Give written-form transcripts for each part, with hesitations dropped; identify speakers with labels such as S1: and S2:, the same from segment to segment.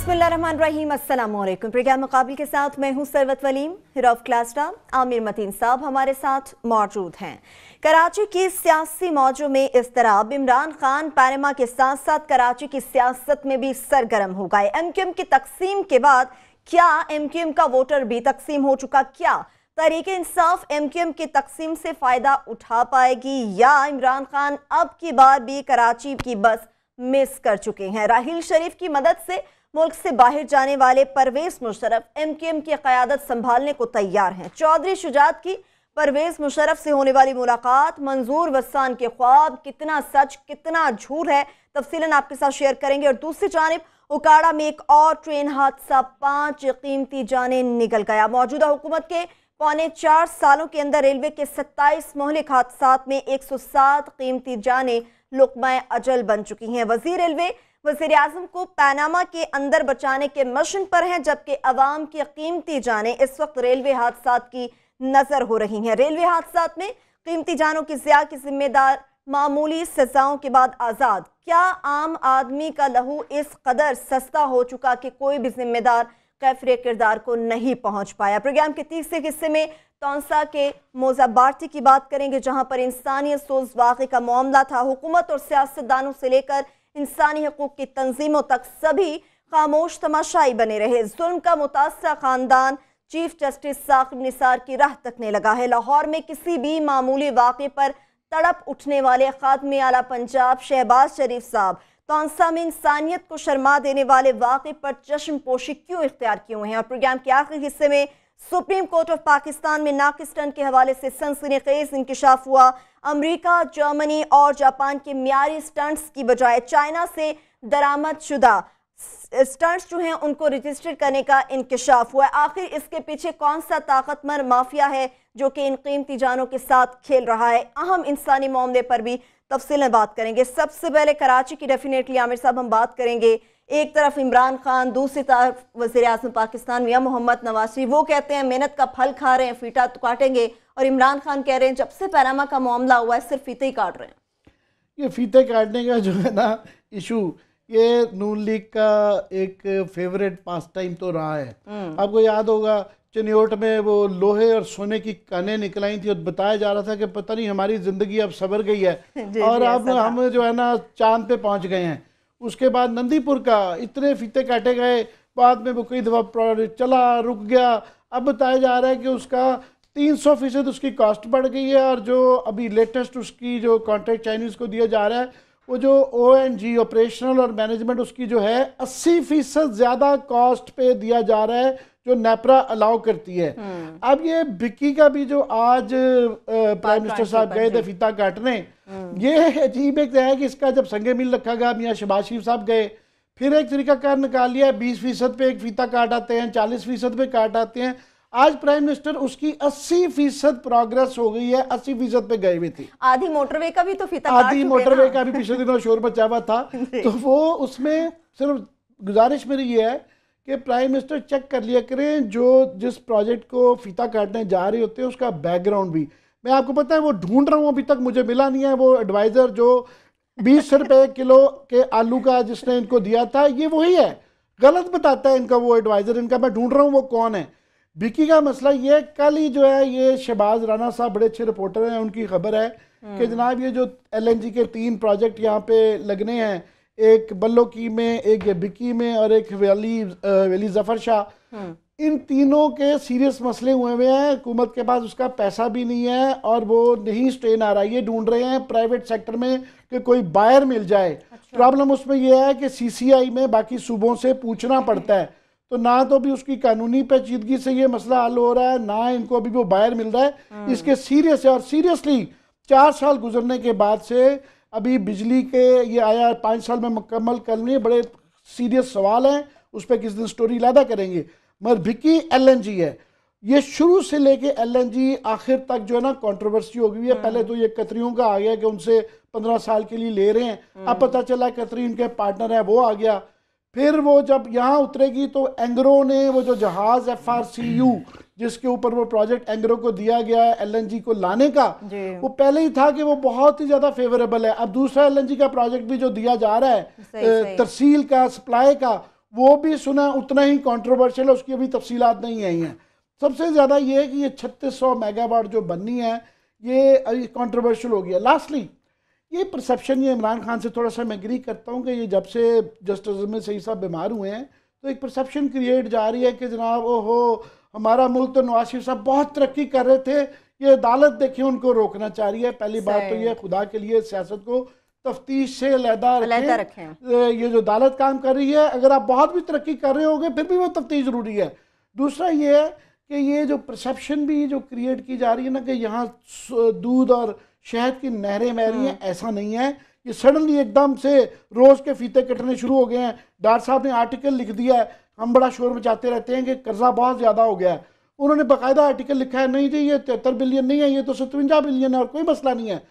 S1: बिस्मिल्लाहिर्रहमानिर्रहीम, अस्सलाम वालेकुम। प्रोग्राम मुकाबिल के साथ मैं हूं Sarwat Waleem. Head of class staff Aamir Mateen साहब हमारे साथ मौजूद हैं। कराची की सियासी मौजों में इज़्तिराब। इमरान खान पैनमा के साथ साथ कराची की सियासत में भी सरगर्म हो गए। एमक्यूएम की तकसीम के बाद क्या एमक्यूएम का वोटर भी तकसीम हो चुका? क्या तहरीक इंसाफ एमक्यूएम की तकसीम से फायदा उठा पाएगी या इमरान खान अब की बार भी कराची की बस मिस कर चुके हैं? राहील शरीफ की मदद से मुल्क से बाहर जाने वाले परवेज मुशर्रफ एमक्यूएम की क़यादत संभालने को तैयार हैं। चौधरी शुजात की परवेज मुशर्रफ से होने वाली मुलाकात, मंजूर वसान के ख्वाब, कितना सच कितना झूठ है, तफसीलन आपके साथ शेयर करेंगे। और दूसरी जानिब उकाड़ा में एक और ट्रेन हादसा, 5 कीमती जानें निकल गया। मौजूदा हुकूमत के पौने 4 सालों के अंदर रेलवे के 27 मोहलिक हादसात में 107 कीमती जानें लुक़मा अजल बन चुकी हैं। वज़ीर रेलवे वज़ीर आज़म को पैनामा के अंदर बचाने के मिशन पर हैं, जबकि अवाम की कीमती जानें इस वक्त रेलवे हादसात की नजर हो रही हैं। रेलवे हादसात में कीमती जानों की ज़िया की जिम्मेदार मामूली सजाओं के बाद आज़ाद। क्या आम आदमी का लहू इस कदर सस्ता हो चुका कि कोई भी जिम्मेदार कैफरे किरदार को नहीं पहुंच पाया? प्रोग्राम के तीसरे हिस्से में तौंसा के मोज़ाबारती की बात करेंगे, जहां पर इंसानियत सोज वाक़े का मामला था। हुकूमत और सियासतदानों से लेकर इंसानी हकूक़ की तंजीमों तक सभी खामोश तमाशाई बने रहे। जुल्म का मुतासरा खानदान चीफ जस्टिस साकिब निसार की राह तकने लगा है। लाहौर में किसी भी मामूली वाक़े पर तड़प उठने वाले खादमे आला पंजाब शहबाज शरीफ साहब तौंसा में इंसानियत को शर्मा देने वाले वाक़े पर चश्म पोशी क्यों इख्तियार किए हुए हैं? और प्रोग्राम के आखिरी हिस्से में सुप्रीम कोर्ट ऑफ पाकिस्तान में नाकिस टन के हवाले से सनसनीखेज इंकिशाफ हुआ। अमेरिका, जर्मनी और जापान के मियारी स्टंट्स की बजाय चाइना से दरामद शुदा स्टंट्स जो हैं उनको रजिस्टर करने का इंकिशाफ हुआ। आखिर इसके पीछे कौन सा ताकतवर माफिया है जो कि इन कीमती जानों के साथ खेल रहा है? अहम इंसानी मामले पर भी तफसील में बात करेंगे। सबसे पहले कराची की डेफिनेटली आमिर साहब हम बात करेंगे। एक तरफ इमरान खान, दूसरी तरफ वज़ीर आज़म पाकिस्तान मियां मोहम्मद नवाज शरीफ। वो कहते हैं मेहनत का फल खा रहे हैं, फीता तो काटेंगे, और इमरान खान कह रहे हैं जब से पैनामा का मामला हुआ है सिर्फ फीते ही काट रहे हैं।
S2: ये फीते काटने का जो है ना इशू, ये नून लीग का एक फेवरेट पास टाइम तो रहा है। आपको याद होगा चिन्योट में वो लोहे और सोने की कानें निकलाई थी और बताया जा रहा था कि पता नहीं हमारी ज़िंदगी अब सवर गई है और अब हम जो है ना चांद पे पहुंच गए हैं। उसके बाद नंदीपुर का इतने फीते काटे गए, बाद में वो कई दफ़ा चला रुक गया। अब बताया जा रहा है कि उसका 300% उसकी कॉस्ट बढ़ गई है और जो अभी लेटेस्ट उसकी जो कॉन्ट्रैक्ट चाइनीज़ को दिया जा रहा है, वो जो ONG ऑपरेशनल और मैनेजमेंट उसकी जो है 80% ज़्यादा कॉस्ट पे दिया जा रहा है जो नेपरा अलाउ करती है। अब ये बिक्की का भी जो आज प्राइम मिनिस्टर साहब गए थे फीता काटने, ये अजीब एक है कि इसका जब संगे मिल रखा गया, मियाँ शहबाज शरीफ साहब गए, फिर एक तरीकाकार निकाल लिया, 20% पे एक फीता काट आते हैं, 40% पे काट आते हैं। आज प्राइम मिनिस्टर उसकी 80% प्रोग्रेस हो गई है, 80% पे गए हुए थे।
S1: आधी मोटरवे का भी तो फीता
S2: आधी मोटरवे का भी पिछले दिनों शोर मचा हुआ था। तो वो उसमें सिर्फ गुजारिश मेरी ये है कि प्राइम मिनिस्टर चेक कर लिया करें जो जिस प्रोजेक्ट को फीता काटने जा रहे होते हैं उसका बैकग्राउंड भी। मैं आपको पता है वो ढूंढ रहा हूँ, अभी तक मुझे मिला नहीं है वो एडवाइज़र जो 20 रुपए किलो के आलू का जिसने इनको दिया था, ये वही है। गलत बताता है इनका वो एडवाइज़र, इनका मैं ढूंढ रहा हूँ वो कौन है। बिक्की का मसला ये है, कल ही जो है ये शहबाज राना साहब बड़े अच्छे रिपोर्टर हैं, उनकी खबर है कि जनाब ये जो LNG के 3 प्रोजेक्ट यहाँ पे लगने हैं, एक बल्लो की में, एक बिक्की में और एक वली जफर शाह, इन तीनों के सीरियस मसले हुए हुए हैं। हुकूमत के पास उसका पैसा भी नहीं है और वो नहीं स्ट्रेन आ रहा है। ये ढूंढ रहे हैं प्राइवेट सेक्टर में कि कोई बायर मिल जाए। प्रॉब्लम उसमें यह है कि CCI में बाकी सूबों से पूछना पड़ता है, तो ना तो भी उसकी कानूनी पेचीदगी से ये मसला हल हो रहा है, ना इनको अभी वो बायर मिल रहा है। इसके सीरियस है और सीरियसली 4 साल गुजरने के बाद से अभी बिजली के ये आया 5 साल में मुकम्मल करने, बड़े सीरियस सवाल हैं, उस पर किस दिन स्टोरी लादा करेंगे। मगर बिक्की LNG है, ये शुरू से लेके LNG आखिर तक जो है ना कंट्रोवर्सी हो गई है। पहले तो ये कतरियों का आ गया कि उनसे 15 साल के लिए ले रहे हैं, अब पता चला कतरी उनके पार्टनर है वो आ गया। फिर वो जब यहाँ उतरेगी तो एंग्रो ने वो जो जहाज FRCU जिसके ऊपर वो प्रोजेक्ट एंग्रो को दिया गया है LNG को लाने का, वो पहले ही था कि वो बहुत ही ज़्यादा फेवरेबल है। अब दूसरा LNG का प्रोजेक्ट भी जो दिया जा रहा है तरसील का, सप्लाई का, वो भी सुना उतना ही कंट्रोवर्शियल है, उसकी अभी तफसीलात नहीं आई हैं। सबसे ज़्यादा ये है कि ये 3600 मेगावाट जो बननी है ये कंट्रोवर्शियल हो गया। लास्टली ये परसेप्शन, ये इमरान खान से थोड़ा सा मैं एग्री करता हूँ कि ये जब से जस्टिस में सही साहब बीमार हुए हैं तो एक परसेप्शन क्रिएट जा रही है कि जनाब ओहो हमारा मुल्क तो नवाज शरीफ साहब बहुत तरक्की कर रहे थे, ये अदालत देखिए उनको रोकना चाह रही है। पहली बात तो ये खुदा के लिए सियासत को तफ्तीश से अलहदा रखें। ये जो अदालत काम कर रही है, अगर आप बहुत भी तरक्की कर रहे होंगे फिर भी वो तफ्तीश ज़रूरी है। दूसरा ये है कि ये जो परसेप्शन भी जो क्रिएट की जा रही है ना कि यहाँ दूध और शहद की नहरें बह रही हैं, ऐसा नहीं है। ये सडनली एकदम से रोज़ के फीते कटने शुरू हो गए हैं। डॉक्टर साहब ने आर्टिकल लिख दिया है, हम बड़ा शोर मचाते रहते हैं कि कर्जा बहुत ज़्यादा हो गया है, उन्होंने बाकायदा आर्टिकल लिखा है, नहीं जी ये 73 बिलियन नहीं है, ये तो 57 बिलियन है और कोई मसला नहीं है।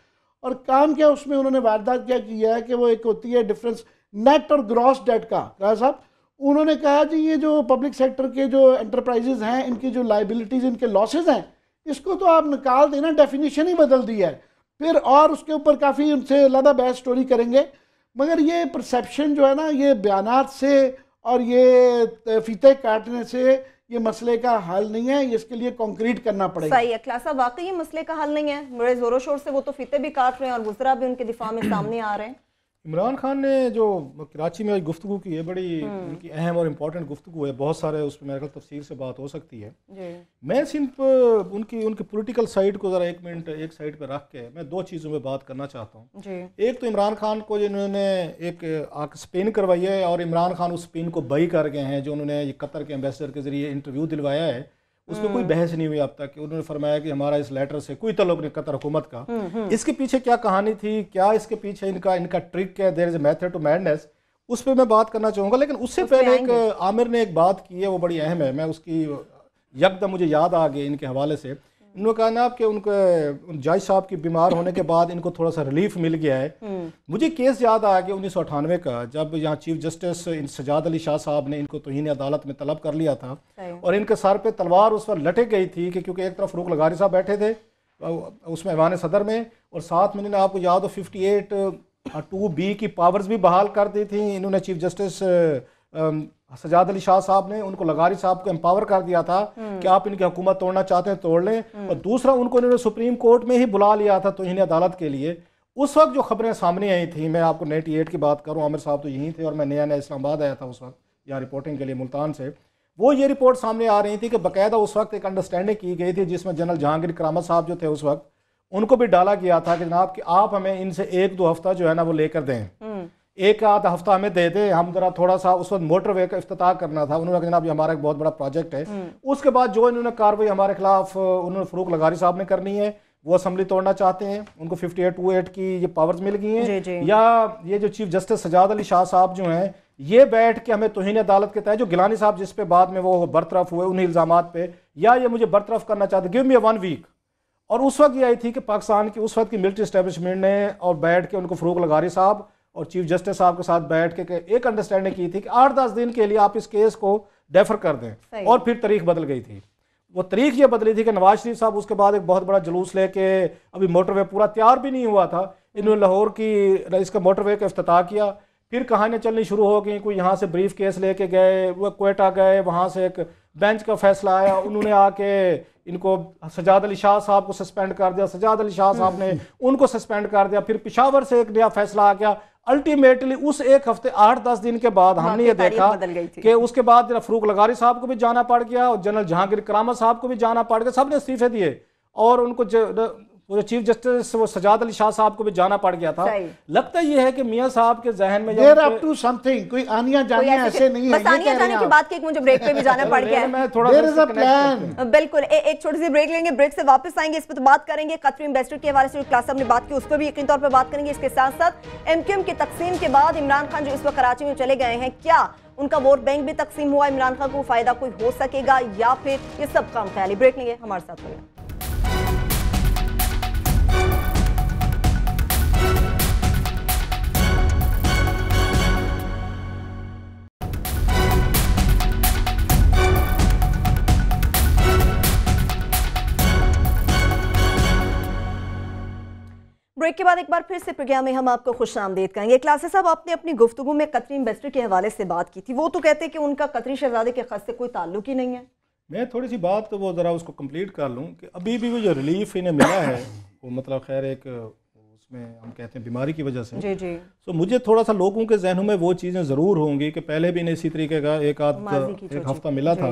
S2: और काम क्या उसमें उन्होंने वारदात क्या किया है कि वो एक होती है डिफरेंस नेट और ग्रॉस डेट का। राजा साहब उन्होंने कहा जी ये जो पब्लिक सेक्टर के जो एंटरप्राइजेज हैं इनकी जो लाइबिलिटीज, इनके लॉसेज हैं, इसको तो आप निकाल देना, डेफिनेशन ही बदल दी है। फिर और उसके ऊपर काफ़ी उनसे अलग बहस स्टोरी करेंगे। मगर ये परसेप्शन जो है ना, ये बयानात से और ये फीते काटने से ये मसले का हल नहीं है, इसके लिए कंक्रीट करना पड़ेगा।
S1: सही है क्लास साहब, वाकई ये मसले का हल नहीं है। बड़े जोरों शोर से वो तो फीते भी काट रहे हैं और गुजरा भी उनके दिफा में सामने आ रहे हैं।
S3: इमरान खान ने जो कराची में आज गुफ्तगू की है, बड़ी उनकी अहम और इम्पोर्टेंट गुफ्तगू है, बहुत सारे उस पर मेरे ख्याल तफसीर से बात हो सकती है। मैं सिर्फ उनकी पॉलिटिकल साइड को ज़रा एक मिनट एक साइड पर रख के मैं दो चीज़ों में बात करना चाहता हूँ। एक तो इमरान खान को जिन्होंने एक स्पिन करवाई है और इमरान खान उस स्पिन को बई कर गए हैं, जो उन्होंने ये कतर के एम्बेसडर के जरिए इंटरव्यू दिलवाया है, उसमें कोई बहस नहीं हुई अब तक कि उन्होंने फरमाया कि हमारा इस लेटर से कोई तल्लुक नहीं कतर हुकूमत का। इसके पीछे क्या कहानी थी, क्या इसके पीछे इनका ट्रिक है, there is a method to madness, उस पर मैं बात करना चाहूँगा। लेकिन उससे पहले एक आमिर ने एक बात की है, वो बड़ी अहम है, मैं उसकी यकदम मुझे याद आ गई इनके हवाले से। उन्होंने कहा ना कि उनके जज साहब की बीमार होने के बाद इनको थोड़ा सा रिलीफ मिल गया है। मुझे केस याद आ गया 1998 का, जब यहाँ चीफ जस्टिस सजाद अली शाह साहब ने इनको तौहीन अदालत में तलब कर लिया था और इनके सर पे तलवार उस पर लटक गई थी कि क्योंकि एक तरफ फरूक लगारी साहब बैठे थे उसमें ऐवान सदर में, और साथ में इन्होंने आपको याद हो 58(2)B की पावर्स भी बहाल कर दी थी। इन्होंने चीफ जस्टिस सजाद अली शाह साहब ने उनको लगारी साहब को एम्पावर कर दिया था कि आप इनकी हुकूमत तोड़ना चाहते हैं तोड़ लें। और दूसरा उनको इन्होंने सुप्रीम कोर्ट में ही बुला लिया था तौहीन अदालत के लिए। उस वक्त जो खबरें सामने आई थी, मैं आपको 98 की बात करूं, आमिर साहब तो यहीं थे और मैं नया इस्लामाबाद आया था उस वक्त यहाँ रिपोर्टिंग के लिए मुल्तान से। वो ये रिपोर्ट सामने आ रही थी कि बाकायदा उस वक्त एक अंडरस्टैंडिंग की गई थी जिसमें जनरल जहांगीर करामत साहब जो थे उस वक्त, उनको भी डाला गया था कि जनाब कि आप हमें इनसे 1-2 हफ्ता जो है ना वो लेकर दें, एक आध हफ्ता हमें दे दे, हम जरा थोड़ा सा उस वक्त मोटरवे का इफ्तिताह करना था। उन्होंने कहा जनाब ये हमारा एक बहुत बड़ा प्रोजेक्ट है। उसके बाद जो इन्होंने कार्रवाई हमारे खिलाफ उन्होंने फरूक लगारी साहब ने करनी है, वो असेंबली तोड़ना चाहते हैं, उनको 58(2)(8) की ये पावर्स मिल गई हैं। या ये जो चीफ जस्टिस सजाद अली शाह साहब जो हैं, ये बैठ के हमें तौहीन अदालत के तहत जो गिलानी साहब जिस पे बाद में वो बरतरफ हुए उन्हीं इल्जामात पे, या ये मुझे बरतरफ करना चाहते, गिव मी 1 वीक। और उस वक्त ये आई थी कि पाकिस्तान की उस वक्त की मिलिट्री एस्टेब्लिशमेंट ने और बैठ के उनको फरूक लगारी साहब और चीफ जस्टिस साहब के साथ बैठ के एक अंडरस्टैंडिंग की थी कि 8-10 दिन के लिए आप इस केस को डेफर कर दें। और फिर तारीख बदल गई थी। वो तारीख ये बदली थी कि नवाज शरीफ साहब उसके बाद एक बहुत बड़ा जुलूस लेके, अभी मोटरवे पूरा तैयार भी नहीं हुआ था, इन्होंने लाहौर की इसका मोटरवे का इफ्तिताह किया। फिर कहानियाँ चलनी शुरू हो गई, कोई यहाँ से ब्रीफ केस लेके गए, वो क्वेटा गए, वहाँ से एक बेंच का फैसला आया, उन्होंने आके इनको सजाद अली शाह साहब को सस्पेंड कर दिया, सजाद अली शाह साहब ने उनको सस्पेंड कर दिया। फिर पेशावर से एक नया फैसला आ गया। अल्टीमेटली उस एक हफ्ते 8-10 दिन के बाद हमने ये देखा कि उसके बाद फरूक लगारी साहब को भी जाना पड़ गया और जनरल जहांगीर करामत साहब को भी जाना पड़ गया, सबने इस्तीफे दिए और उनको वो चीफ जस्टिस वो सजाद अली शाह साहब को भी जाना पड़ गया था। लगता ये है कि मियां साहब के जहन में
S2: अप टू समथिंग, कोई आनिया जानिया ऐसे नहीं है।
S1: बस आनिया जाने की बात की, मुझे ब्रेक पे भी जाना पड़ गया है।
S3: मैं थोड़ा
S1: बिल्कुल एक छोटी सी ब्रेक लेंगे, ब्रेक से वापस आएंगे, इस पर तो बात करेंगे कतरी इन्वेस्टर के हवाले से जो क्लास साहब ने बात की उस पर भी यकीनी तौर पर बात करेंगे। इसके साथ साथ एमक्यूएम की तकसीम के बाद इमरान खान जो इस वक्त कराची में चले गए हैं, क्या उनका वोट बैंक भी तकसीम हुआ, इमरान खान को फायदा कोई हो सकेगा या फिर ये सब काम ख्याली। ब्रेक लेंगे, हमारे साथ रहिए। ब्रेक के बाद एक बार फिर से प्रोग्राम में हम आपको खुशामदीद करेंगे। क्लासे साहब, आपने अपनी गुफ्तगू में कतरी इन्वेस्टर के हवाले से बात की थी, वो तो कहते हैं कि उनका कतरी शहजादे के खत से कोई ताल्लुक ही नहीं है।
S3: मैं थोड़ी सी बात तो वो ज़रा उसको कंप्लीट कर लूँ कि अभी भी वो जो रिलीफ इन्हें मिला है वो मतलब खैर एक उसमें हम कहते हैं बीमारी की वजह से।
S1: जी जी।
S3: तो मुझे थोड़ा सा लोगों के जहनों में वो चीज़ें ज़रूर होंगी कि पहले भी इन्हें इसी तरीके का एक हफ्ता मिला था,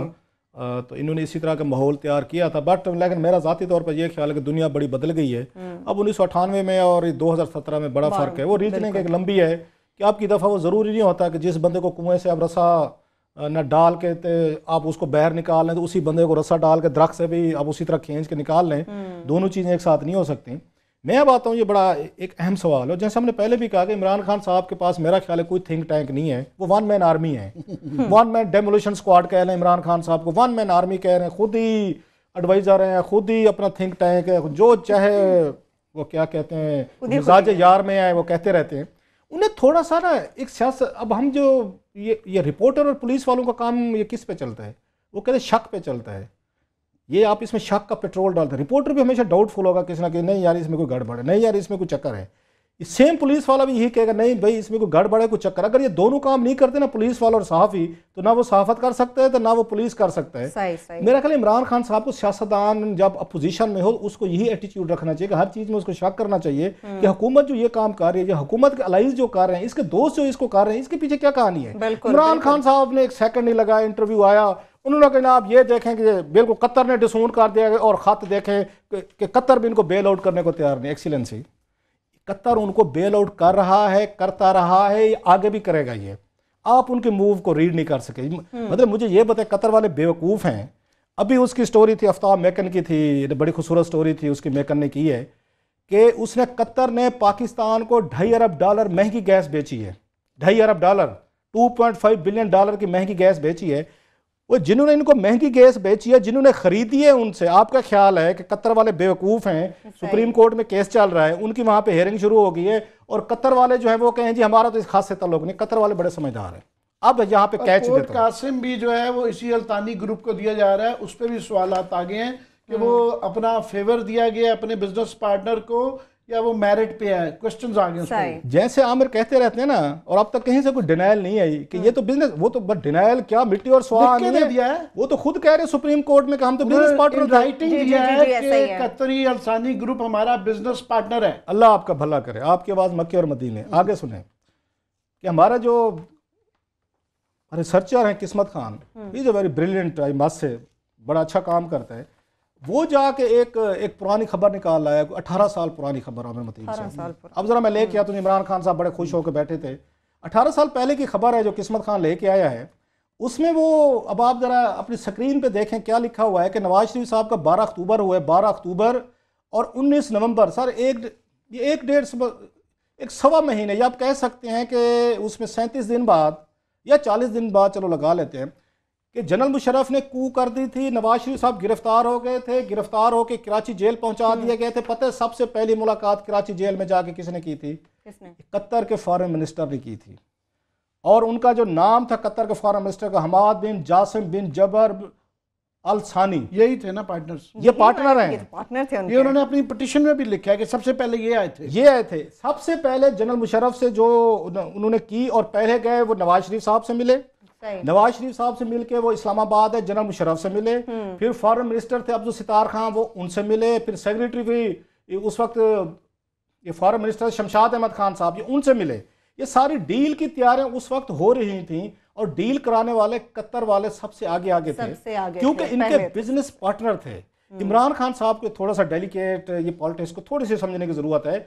S3: तो इन्होंने इसी तरह का माहौल तैयार किया था। बट लेकिन मेरा ज़ाती तौर पर यह ख्याल है कि दुनिया बड़ी बदल गई है। अब 1998 में और 2017 में बड़ा फ़र्क है। वो रीजनिंग एक लंबी है कि आपकी दफ़ा वो ज़रूरी नहीं होता कि जिस बंदे को कुएँ से आप रस्सा न डाल के आप उसको बाहर निकाल लें तो उसी बंदे को रस्सा डाल के दरख्त से भी आप उसी तरह खींच के निकाल लें। दोनों चीज़ें एक साथ नहीं हो सकती। मैं अब आता हूँ, ये बड़ा एक अहम सवाल है। जैसे हमने पहले भी कहा कि इमरान खान साहब के पास मेरा ख्याल है कोई थिंक टैंक नहीं है, वो वन मैन आर्मी है। वन मैन डेमोलिशन स्क्वाड कह रहे हैं इमरान खान साहब को, वन मैन आर्मी कह रहे हैं, खुद ही एडवाइजर हैं, खुद ही अपना थिंक टैंक है, जो चाहे वो क्या कहते हैं मिजाज यार में आए वो कहते रहते हैं। उन्हें थोड़ा सा ना एक सियासत, अब हम जो ये रिपोर्टर और पुलिस वालों का काम ये किस पे चलता है, वो कहते हैं शक पे चलता है। ये आप इसमें शक का पेट्रोल डालते हैं। रिपोर्टर भी हमेशा डाउटफुल होगा किसी ना कि नहीं यार इसमें कोई गड़बड़ है, नहीं यार इसमें कोई चक्कर है। सेम पुलिस वाला भी यही कहेगा नहीं भाई इसमें कोई गड़बड़ है, कोई चक्कर। अगर ये दोनों काम नहीं करते ना, पुलिस वाला और सहाफ़ी, तो ना वो सहाफत कर सकते हैं तो ना वो पुलिस कर सकता है।
S1: सही।
S3: मेरा ख्याल इमरान खान साहब को सियासतदान जब अपोजिशन में हो उसको यही एटीट्यूड रखना चाहिए कि हर चीज़ में उसको शक करना चाहिए कि हुकूमत जो ये काम कर रही है, जो हुकूमत के अलाइज जो कर रहे हैं, इसके दोस्त जो इसको कर रहे हैं, इसके पीछे क्या कहानी है। इमरान खान साहब ने एक सेकंड नहीं लगाया, इंटरव्यू आया, उन्होंने कहा आप ये देखें कि बिल्कुल कतर ने डिसोन कर दिया और खत देखें कि कतर भी इनको बेल आउट करने को तैयार नहीं। एक्सीलेंसी, कतर उनको बेल आउट कर रहा है, करता रहा है, आगे भी करेगा। ये आप उनके मूव को रीड नहीं कर सके। मतलब मुझे ये बताए कतर वाले बेवकूफ़ हैं। अभी उसकी स्टोरी थी आफ्ताब मेकन की थी, बड़ी खूबसूरत स्टोरी थी उसकी, मेकन ने की है कि उसने कतर ने पाकिस्तान को $2.5 अरब महंगी गैस बेची है। $2.5 अरब, $2.5 बिलियन की महंगी गैस बेची है। वो जिन्होंने इनको महंगी गैस बेची है, जिन्होंने खरीदी है, उनसे आपका ख्याल है कि कतर वाले बेवकूफ़ हैं। सुप्रीम कोर्ट में केस चल रहा है, उनकी वहाँ पे हेयरिंग शुरू हो गई है और कतर वाले जो है वो कहें जी हमारा तो इस खास से ताल्लुक नहीं। कतर वाले बड़े समझदार हैं। अब यहाँ पे कैच देता हूं,
S2: कासिम भी जो है वो इसी अल्तानी ग्रुप को दिया जा रहा है, उस पर भी सवालात आ गए हैं कि वो अपना फेवर दिया गया अपने बिजनेस पार्टनर को या वो मेरिट पे है। क्वेश्चंस आ गए।
S3: जैसे आमिर कहते रहते हैं ना, और अब तक कहीं से कोई डिनायल नहीं आई कि ये तो बिजनेस, वो तो बट डिनायल क्या मिट्टी और स्वाहा नहीं दिया है। वो तो खुद कह रहे सुप्रीम कोर्ट में कि हम तो बिजनेस पार्टनर,
S2: राइटिंग दिया है कि कतरी अल्सानी ग्रुप हमारा बिजनेस पार्टनर है।
S3: अल्लाह आपका भला करे। आपकी आवाज मक्के और मदीने। आगे सुने कि हमारा जो रिसर्चर है किस्मत Khan, is a very brilliant, I must say, बड़ा अच्छा काम करता है। वो जाके एक पुरानी खबर निकाल लाया, 18 साल पुरानी खबर आमिर मतीन साहब। अब जरा मैं लेके आया तो इमरान खान साहब बड़े खुश होकर बैठे थे। 18 साल पहले की खबर है जो किस्मत खान लेके आया है। उसमें वो, अब आप जरा अपनी स्क्रीन पे देखें क्या लिखा हुआ है कि नवाज शरीफ साहब का 12 अक्टूबर हुआ है, 12 अक्टूबर और 19 नवंबर। सर एक सवा महीने, या आप कह सकते हैं कि उसमें 37 दिन बाद या 40 दिन बाद, चलो लगा लेते हैं, कि जनरल मुशर्रफ ने कू कर दी थी। नवाज शरीफ साहब गिरफ्तार हो गए थे, गिरफ्तार होकर कराची जेल पहुंचा दिए गए थे। पता है सबसे पहली मुलाकात कराची जेल में जाके किसने की थी? कतर के फॉरेन मिनिस्टर ने की थी। और उनका जो नाम था कतर के फॉरेन मिनिस्टर का, हमाद बिन जासिम बिन जबर अल सानी,
S2: यही थे ना पार्टनर्स।
S3: ये पार्टनर हैं,
S1: पार्टनर थे उनके।
S2: ये उन्होंने अपनी पिटीशन में भी लिखा है कि सबसे पहले ये आए थे।
S3: सबसे पहले जनरल मुशर्रफ से जो उन्होंने की, और पहले गए वो नवाज शरीफ साहब से मिले। नवाज शरीफ साहब से मिलके वो इस्लामाबाद है जनरल मुशर्रफ से मिले। फिर फॉरेन मिनिस्टर थे अब्दुल सितार खान, वो उनसे मिले। फिर सेक्रेटरी भी उस वक्त ये फॉरेन मिनिस्टर शमशाद अहमद खान साहब, ये उनसे मिले। ये सारी डील की तैयारियां उस वक्त हो रही थी और डील कराने वाले कतर वाले सबसे आगे थे, क्योंकि इनके बिजनेस पार्टनर थे। इमरान खान साहब को थोड़ा सा डेलिकेट ये पॉलिटिक्स को थोड़ी सी समझने की जरूरत है।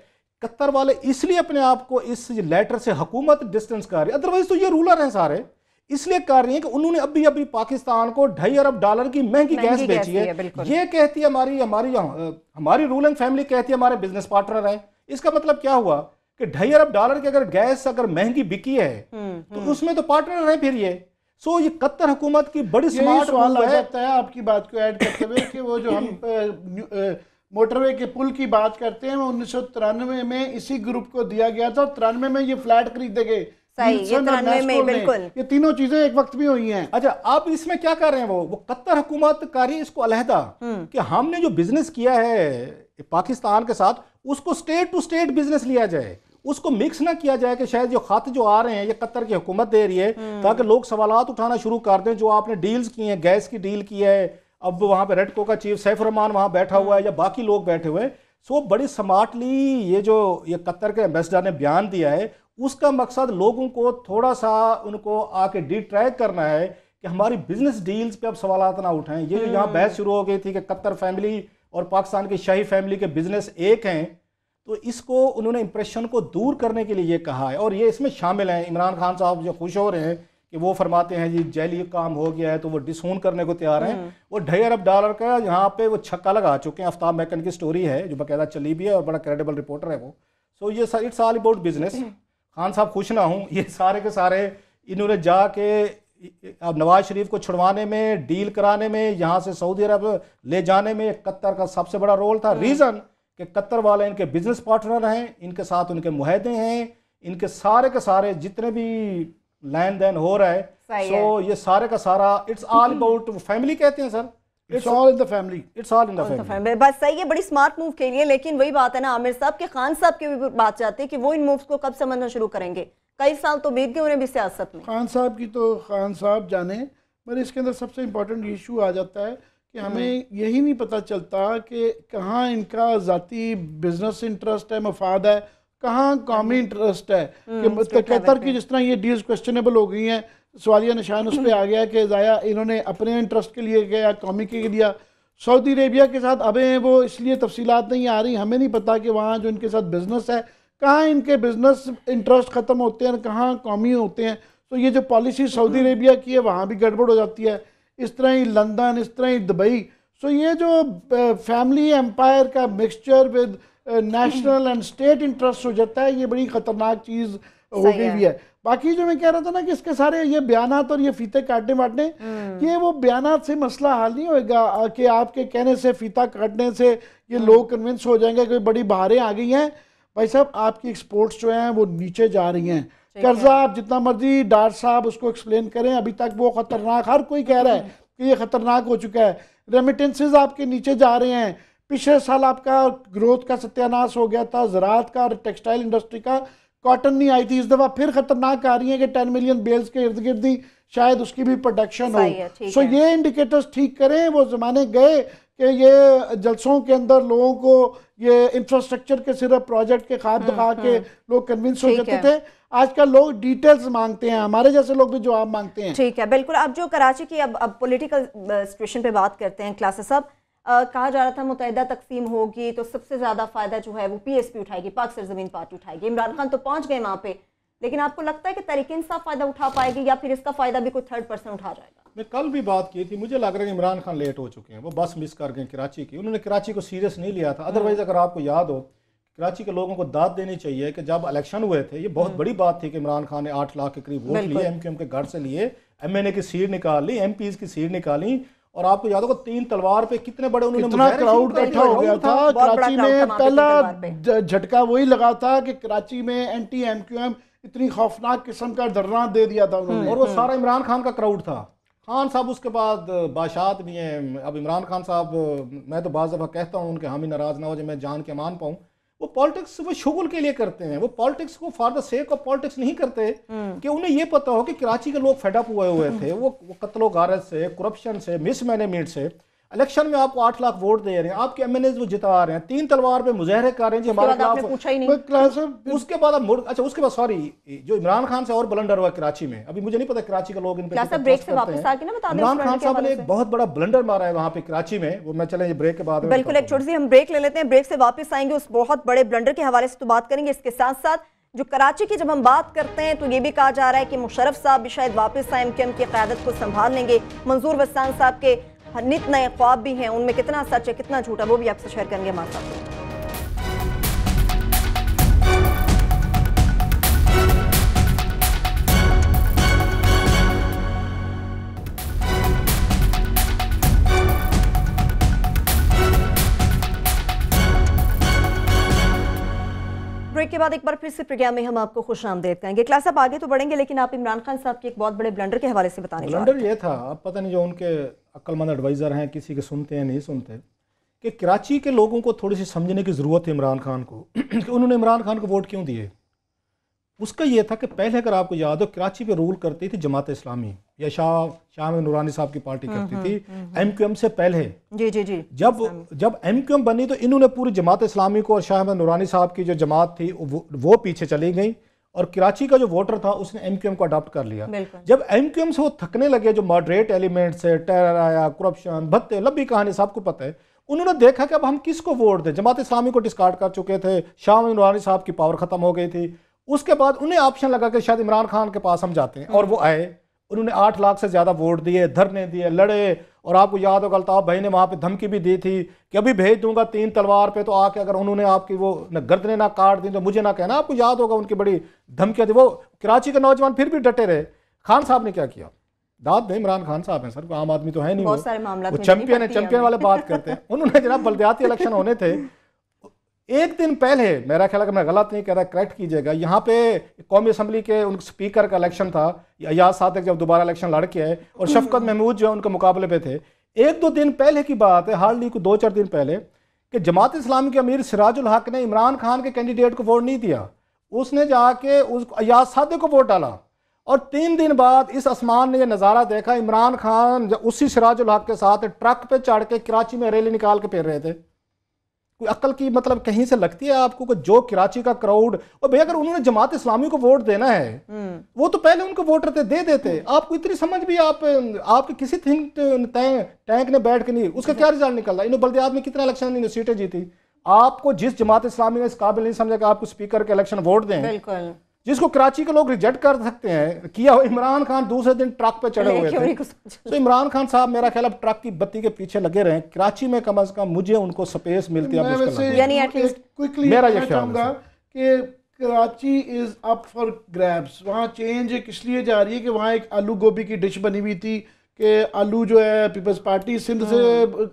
S3: कतर वाले इसलिए अपने आप को इस लेटर से हुकूमत डिस्टेंस कर रही है, अदरवाइज तो ये रूलर हैं सारे, इसलिए कर रही है कि उन्होंने अभी पाकिस्तान को $2.5 अरब की महंगी गैस बेची है। ये कहती है हमारी रूलिंग फैमिली कहती है हमारे बिजनेस पार्टनर हैं। इसका मतलब क्या हुआ कि $2.5 अरब की अगर गैस अगर महंगी बिकी है तो उसमें तो पार्टनर है फिर ये। सो ये कतर हुकूमत की बड़ी स्मार्ट
S2: सवाल आ जाता है आपकी बात को ऐड करते हुए कि वो जो हम मोटरवे के पुल की बात करते हैं वो 1993 में इसी ग्रुप को दिया गया था और 93 में ये फ्लैट खरीदे गए
S1: सही, ये 93 में बिल्कुल
S2: ये तीनों चीजें एक वक्त में हुई हैं।
S3: अच्छा, आप इसमें क्या कर रहे हैं? वो कतर हुकूमत कर रही है इसको अलहदा कि हमने जो बिजनेस किया है पाकिस्तान के साथ उसको स्टेट टू स्टेट बिजनेस लिया जाए, उसको मिक्स ना किया जाए कि शायद जो खत जो आ रहे हैं ये कतर की हुकूमत दे रही है ताकि लोग सवालात उठाना शुरू कर दें। जो आपने डील्स की हैं, गैस की डील की है, अब वहां पे रेडको का चीफ सैफ रहमान वहां बैठा हुआ है या बाकी लोग बैठे हुए हैं। सो बड़ी स्मार्टली ये जो ये कतर के एम्बेसडर ने बयान दिया है, उसका मकसद लोगों को थोड़ा सा उनको आके डिट्रैक्ट करना है कि हमारी बिजनेस डील्स पे अब सवालात ना उठाएं। ये जो यहाँ बहस शुरू हो गई थी कि कतर फैमिली और पाकिस्तान की शाही फैमिली के बिजनेस एक हैं, तो इसको उन्होंने इंप्रेशन को दूर करने के लिए ये कहा है। और ये इसमें शामिल हैं इमरान खान साहब जो खुश हो रहे हैं कि वो फरमाते हैं जी जैली काम हो गया है तो वो डिसोन करने को तैयार हैं। वो $2.5 अरब का यहाँ पे वो छक्का लगा चुके हैं। आफ्ताब मैकन की स्टोरी है जो बाकायदा चली भी है और बड़ा क्रेडिबल रिपोर्टर है वो। सो ये it's all about business. Khan साहब खुश ना हूँ, ये सारे के सारे इन्होंने जाके अब नवाज शरीफ को छुड़वाने में, डील कराने में, यहाँ से सऊदी अरब ले जाने में कतर का सबसे बड़ा रोल था। रीजन कि कतर वाले इनके बिजनेस पार्टनर हैं, इनके साथ उनके मुआहदे हैं, इनके सारे के सारे जितने भी लेन देन हो रहा है, सो ये सारे का सारा इट्स ऑल अबाउट फैमिली कहते हैं sir,
S2: it's all in the family,
S3: it's all in the family.
S1: बस सही है, बड़ी स्मार्ट मूव के लिए। लेकिन वही बात है ना आमिर साहब के, खान साहब की भी बात चाहते हैं कि वो इन मूव्स को कब समझना शुरू करेंगे। कई साल तो बीत गए उन्हें भी सियासत में।
S2: खान साहब की तो खान साहब जाने, पर इसके अंदर सबसे इम्पोर्टेंट इशू आ जाता है कि हमें यही नहीं पता चलता कि कहाँ इनका ज़ाती बिजनेस इंटरेस्ट है, मफाद है, कहाँ कौमी इंटरेस्ट है। कि कतर की जिस तरह ये डील्स क्वेश्चनेबल हो गई हैं, सवालिया निशान उस पर आ गया कि ज़ाया इन्होंने अपने इंटरेस्ट के लिए किया या कौमी के लिया। सऊदी अरेबिया के साथ अब वो इसलिए तफसीलात नहीं आ रही, हमें नहीं पता कि वहाँ जो इनके साथ बिजनेस है कहाँ इनके बिजनेस इंटरेस्ट ख़त्म होते हैं, कहाँ कौमी होते हैं। तो ये जो पॉलिसी सऊदी अरेबिया की है वहाँ भी गड़बड़ हो जाती है, इस तरह ही लंदन, इस तरह ही दुबई। सो ये जो फैमिली एम्पायर का mixture with national and state interest हो जाता है, ये बड़ी ख़तरनाक चीज़ हो गई हुई है। बाकी जो मैं कह रहा था ना कि इसके सारे ये बयानात और ये फीते काटने वाटने, ये वो बयानात से मसला हल नहीं होएगा कि आपके कहने से, फीता काटने से ये लोग कन्विंस हो जाएंगे कि बड़ी बहारें आ गई हैं। भाई साहब आपकी एक्सपोर्ट्स जो हैं वो नीचे जा रही हैं। कर्जा आप जितना मर्जी डार साहब उसको एक्सप्लेन करें, अभी तक वो खतरनाक, हर कोई कह रहा है कि ये खतरनाक हो चुका है। रेमिटेंसेज आपके नीचे जा रहे हैं। पिछले साल आपका ग्रोथ का सत्यानाश हो गया था, ज़राअत का और टेक्सटाइल इंडस्ट्री का, कॉटन नहीं आई थी। इस दफ़ा फिर खतरनाक आ रही है कि 10 मिलियन बेल्स के इर्द गिर्द ही शायद उसकी भी प्रोडक्शन हो। सो ये इंडिकेटर्स ठीक करें। वो ज़माने गए कि ये जलसों के अंदर लोगों को ये इंफ्रास्ट्रक्चर के सिर्फ प्रोजेक्ट के ख्वाब दिखा के लोग कन्विंस हो जाते थे। आजकल लोग डिटेल्स मांगते हैं, हमारे जैसे लोग भी जवाब मांगते हैं।
S1: ठीक है, बिल्कुल। अब जो कराची की अब पॉलिटिकल सिचुएशन पे बात करते हैं क्लासेस साहब, कहा जा रहा था मुतहदा तकसीम होगी तो सबसे ज्यादा फायदा जो है वो पीएसपी उठाएगी, पाक सरजमीन पार्टी उठाएगी। इमरान खान तो पहुंच गए वहां पे, लेकिन आपको लगता है कि तहरीक इंसाफ फायदा उठा पाएगी या फिर इसका फायदा भी कोई थर्ड पर्सन उठा जाएगा?
S3: मैं कल भी बात की थी, मुझे लग रहा है कि इमरान खान लेट हो चुके हैं, वो बस मिस कर गए कराची की। उन्होंने कराची को सीरियस नहीं लिया था। अदरवाइज अगर आपको याद हो, कराची के लोगों को दाद देनी चाहिए कि जब इलेक्शन हुए थे, ये बहुत बड़ी बात थी कि इमरान खान ने 8 लाख के करीब वोट लिए, एमक्यूएम के गढ़ से लिए, एमएनए की सीट निकाल ली, एमपीज की सीट निकाली। और आपको याद होगा 3 तलवार पे कितने बड़े उन्होंने
S2: क्राउड इकट्ठा हो गया था कराची में। पहला झटका वही लगा था कि कराची में एंटी एमक्यूएम इतनी खौफनाक किस्म का धरना दे दिया था उन्होंने,
S3: और वो सारा इमरान खान का क्राउड था। खान साहब उसके बाद बादशाहत भी हैं। अब इमरान खान साहब, मैं तो बाज़ दफ़ा कहता हूँ उनके हामी नाराज़ ना हो, जब मैं जान के मान पाऊँ, वो पॉलिटिक्स वो शुगल के लिए करते हैं। वो पॉलिटिक्स को for the sake of politics नहीं करते कि उन्हें ये पता हो कि कराची के लोग फेडअप हुए थे वो कत्लो गारत से, करप्शन से, मिसमैनेजमेंट से। इलेक्शन में आपको 8 लाख वोट दे रहे हैं, आपके एमएनए वो जिता रहे हैं, 3 तलवार पे मुजाहरे कर रहे हैं जी हमारे खिलाफ।
S1: पूछा ही नहीं।
S3: उसके बाद अच्छा उसके बाद सॉरी, जो इमरान खान से और ब्लंडर हुआ कराची में, अभी मुझे नहीं पता कराची के लोग इन पे
S1: ब्रेक से वापस आके ना बता दें।
S3: इमरान खान साहब ने एक बहुत बड़ा ब्लंडर मारा है वहां पे कराची में, वो मैं चले ब्रेक के बाद
S1: बिल्कुल एक छोटी सी हम ब्रेक ले लेते हैं। ब्रेक से वापस आएंगे, उस बहुत बड़े ब्लंडर के हवाले से तो बात करेंगे। इसके साथ साथ जो कराची की जब हम बात करते हैं तो ये भी कहा जा रहा है कि मुशर्रफ साहब भी शायद वापस एमक्यूएम की क़यादत को संभाल लेंगे। मंजूर वस्तान साहब के नित नए ख्वाब भी हैं, उनमें कितना सच है कितना झूठा वो भी आपसे शेयर करेंगे हमारे साथ। ब्रेक के बाद एक बार फिर से प्रोग्राम में हम आपको खुशामदीद कहेंगे। क्लास आप आगे तो बढ़ेंगे, लेकिन आप इमरान खान साहब के एक बहुत बड़े ब्लंडर के हवाले से बताने जा रहे हैं।
S3: ब्लंडर ये था, अब पता नहीं जो उनके अक्लमंद एडवाइज़र हैं किसी के सुनते हैं नहीं सुनते, कि कराची के लोगों को थोड़ी सी समझने की ज़रूरत है इमरान खान को कि उन्होंने इमरान खान को वोट क्यों दिए। उसका ये था कि पहले अगर आपको याद हो कराची पे रूल करती थी जमात इस्लामी या शाह नूरानी साहब की पार्टी करती थी MQM से पहले।
S1: जी जी जी।
S3: जब MQM बनी तो इन्होंने पूरी जमात इस्लामी को और शाह नूरानी साहब की जो जमात थी वो पीछे चली गई और कराची का जो वोटर था उसने MQM को अडॉप्ट कर लिया। जब MQM से वो थकने लगे, जो मॉडरेट एलिमेंट्स है, टेरर आया, करप्शन, भत्ते, लंबी कहानी सबको पता है, उन्होंने देखा कि अब हम किसको वोट दें। जमात इस्लामी को डिस्कार्ड कर चुके थे, शाह नूरानी साहब की पावर खत्म हो गई थी। उसके बाद उन्हें ऑप्शन लगा कि शायद इमरान खान के पास हम जाते हैं, और वो आए। उन्होंने 8 लाख से ज्यादा वोट दिए, धरने दिए, लड़े, और आपको याद होगा अल्ताफ भाई ने वहां पे धमकी भी दी थी कि अभी भेज दूंगा 3 तलवार पे, तो आके अगर उन्होंने आपकी वो गर्दनें ना काट दी तो मुझे ना कहना। आपको याद होगा उनकी बड़ी धमकियां थी। वो कराची के नौजवान फिर भी डटे रहे। खान साहब ने क्या किया, दाद दे, इमरान खान साहब हैं सर, आम आदमी तो है नहीं,
S1: बहुत सारे मामला
S3: वो चैंपियन है, चैंपियन वाले बात करते हैं। उन्होंने जनाब बल्दियाती इलेक्शन होने थे, एक दिन पहले, मेरा ख्याल है कि मैं गलत नहीं कह रहा, करेक्ट कीजिएगा, यहाँ पे कौमी असम्बली के उन स्पीकर का इलेक्शन था, अयाज सादिक जब दोबारा इलेक्शन लड़ के आए और शफकत महमूद जो उनके मुकाबले पे थे। 1-2 दिन पहले की बात है, हार्डली 2-4 दिन पहले, कि जमात इस्लामी के अमीर सिराजुल हक ने इमरान खान के कैंडिडेट को वोट नहीं दिया, उसने जाके उस अयाज सादिक को वोट डाला। और 3 दिन बाद इस आसमान ने यह नज़ारा देखा, इमरान खान उसी सिराजुल हक के साथ ट्रक पे चढ़ के कराची में रैली निकाल के फिर रहे थे। कोई अक्ल की मतलब कहीं से लगती है आपको कि जो कराची का क्राउड, और भैया अगर उन्होंने जमात इस्लामी को वोट देना है वो तो पहले उनको वोटर थे, दे देते। आपको इतनी समझ भी आपके किसी थिंक टैंक ने बैठ के नहीं, उसका क्या रिजल्ट निकल रहा है। इन्होंने बल्दियात में कितना इलेक्शन सीटें जीती। आपको जिस जमात इस्लामी ने इस काबिल नहीं समझा कि आपको स्पीकर के इलेक्शन वोट दें, बिल्कुल, जिसको कराची के लोग रिजेक्ट कर सकते हैं, किया हो। इमरान खान दूसरे दिन ट्रक पे चढ़े हुए थे। तो इमरान खान साहब मेरा ख्याल अब ट्रक की बत्ती के पीछे लगे रहे, कराची में कम से कम मुझे उनको स्पेस मिलती है।
S2: मेरा ये ख्याल है कि Karachi is up for grabs. वहाँ चेंज किस लिए जा रही है कि वहाँ एक आलू गोभी की डिश बनी हुई थी कि आलू जो है पीपल्स पार्टी सिंध से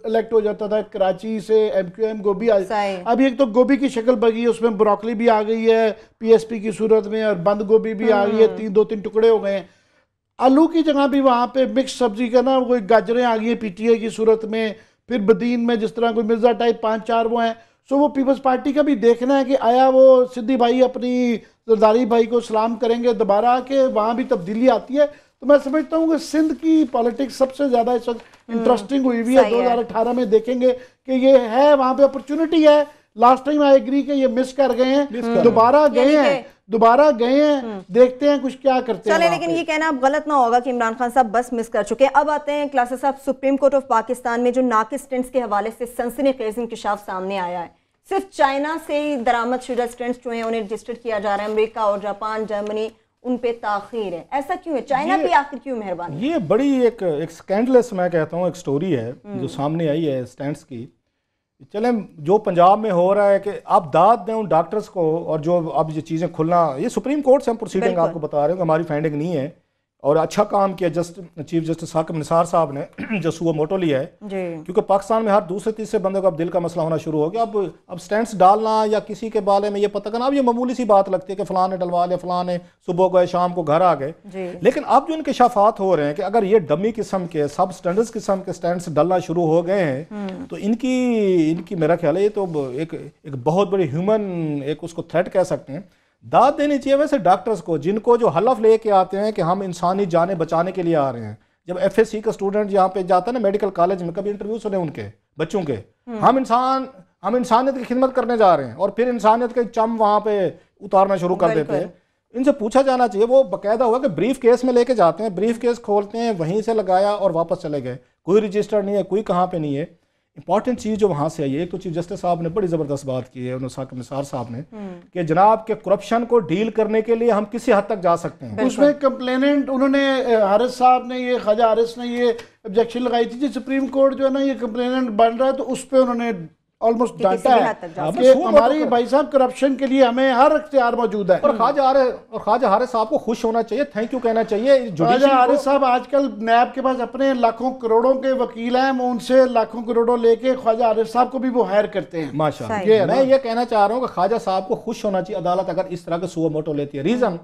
S2: इलेक्ट हो जाता था, कराची से MQM गोभी अभी एक तो गोभी की शक्ल बगी है, उसमें ब्रोकली भी आ गई है PSP की सूरत में, और बंद गोभी भी आ गई है, 2-3 टुकड़े हो गए हैं। आलू की जगह भी वहाँ पे मिक्स सब्जी का ना कोई गाजरें आ गई है PTA की सूरत में, फिर बदीन में जिस तरह कोई मिर्जा टाइप 5-4 वो हैं। सो वो पीपल्स पार्टी का भी देखना है कि आया वो सिद्दी भाई अपनी जरदारी भाई को सलाम करेंगे दोबारा, के वहाँ भी तब्दीली आती है। तो मैं समझता हूँ कि सिंध की पॉलिटिक्स सबसे ज्यादा इस वक्त इंटरेस्टिंग हुई हुई है। 2018 में देखेंगे कि ये है, वहां पे अपॉर्चुनिटी है। लास्ट टाइम आई एग्री कि ये मिस कर गए हैं, दोबारा गए हैं, देखते हैं कुछ क्या करते हैं।
S1: लेकिन ये कहना अब गलत ना होगा कि इमरान खान साहब बस मिस कर चुके हैं। अब आते हैं क्लासेस साहब, सुप्रीम कोर्ट ऑफ पाकिस्तान में जो नाकिस स्टंट्स के हवाले से सनसनीखेज इंकशाफ सामने आया है। सिर्फ चाइना से ही दरामद शुदा स्टंट्स जो है उन्हें रजिस्टर किया जा रहा है, अमेरिका और जापान, जर्मनी उन पे ताखीर है। ऐसा क्यों है? चाइना पे आखिर क्यों मेहरबानी?
S3: ये बड़ी एक स्कैंडलेस मैं कहता हूँ एक स्टोरी है जो सामने आई है स्टैंड्स की। चले जो पंजाब में हो रहा है कि आप दाद दें उन डॉक्टर्स को, और जो अब ये चीज़ें खुलना, ये सुप्रीम कोर्ट से हम प्रोसीडिंग आपको बता रहे हैं कि हमारी फाइंडिंग नहीं है, और अच्छा काम किया चीफ जस्टिस साकिब निसार साहब ने जो सुओ मोटो लिया है, क्योंकि पाकिस्तान में हर दूसरे तीसरे बंदे को अब दिल का मसला होना शुरू हो गया। अब स्टैंड्स डालना या किसी के बारे में ये पता करना, अब ये मामूली सी बात लगती है कि फलां ने डलवा लिया, फलां ने सुबह गए शाम को घर आ गए। लेकिन अब जो इंकशाफात हो रहे हैं कि अगर ये डमी किस्म के सब स्टैंडर्ड्स किस्म के स्टैंड्स डलना शुरू हो गए हैं, तो इनकी मेरा ख्याल है ये तो एक बहुत बड़ी ह्यूमन एक उसको थ्रेट कह सकते हैं, दाद देनी चाहिए वैसे डॉक्टर्स को, जिनको जो हलफ लेके आते हैं कि हम इंसानी जानें बचाने के लिए आ रहे हैं। जब FSC का स्टूडेंट यहाँ पे जाता है ना मेडिकल कॉलेज में, कभी इंटरव्यू सुने उनके बच्चों के, हम इंसानियत की खिदमत करने जा रहे हैं, और फिर इंसानियत के चम वहाँ पे उतारना शुरू कर देते हैं। इनसे पूछा जाना चाहिए, वो बाकायदा हुआ कि ब्रीफ केस में लेके जाते हैं, ब्रीफ केस खोलते हैं, वहीं से लगाया और वापस चले गए, कोई रजिस्टर नहीं है, कोई कहाँ पे नहीं है। इंपॉर्टेंट चीज जो वहां से आई है, एक तो चीफ जस्टिस साहब ने बड़ी जबरदस्त बात की है, साकिब निसार साहब ने, कि जनाब के करप्शन को डील करने के लिए हम किसी हद तक जा सकते हैं।
S2: उसमें कंप्लेनेंट उन्होंने हारिस साहब ने, ये ख्वाजा हारिस ने ये ऑब्जेक्शन लगाई थी कि सुप्रीम कोर्ट जो है ना ये कंप्लेनेंट बन रहा है, तो उस पर उन्होंने ऑलमोस्ट डांटा
S1: किसी भी
S2: है
S1: हद तक जा
S2: कि हमारी भाई साहब करप्शन के लिए हमें हर इख्तियार मौजूद है।
S3: और ख्वाजा हारिस साहब को खुश होना चाहिए, थैंक यू कहना चाहिए।
S2: ख्वाजा हारिस साहब आजकल नैब के पास अपने लाखों करोड़ों के वकील हैं, वो उनसे लाखों करोड़ों लेके ख्वाजा हारिस साहब को भी वो हायर करते हैं।
S3: माशाअल्लाह, मैं ये कहना चाह रहा हूँ कि ख्वाजा साहब को खुश होना चाहिए अदालत अगर इस तरह के सुओ मोटो लेती है। रीजन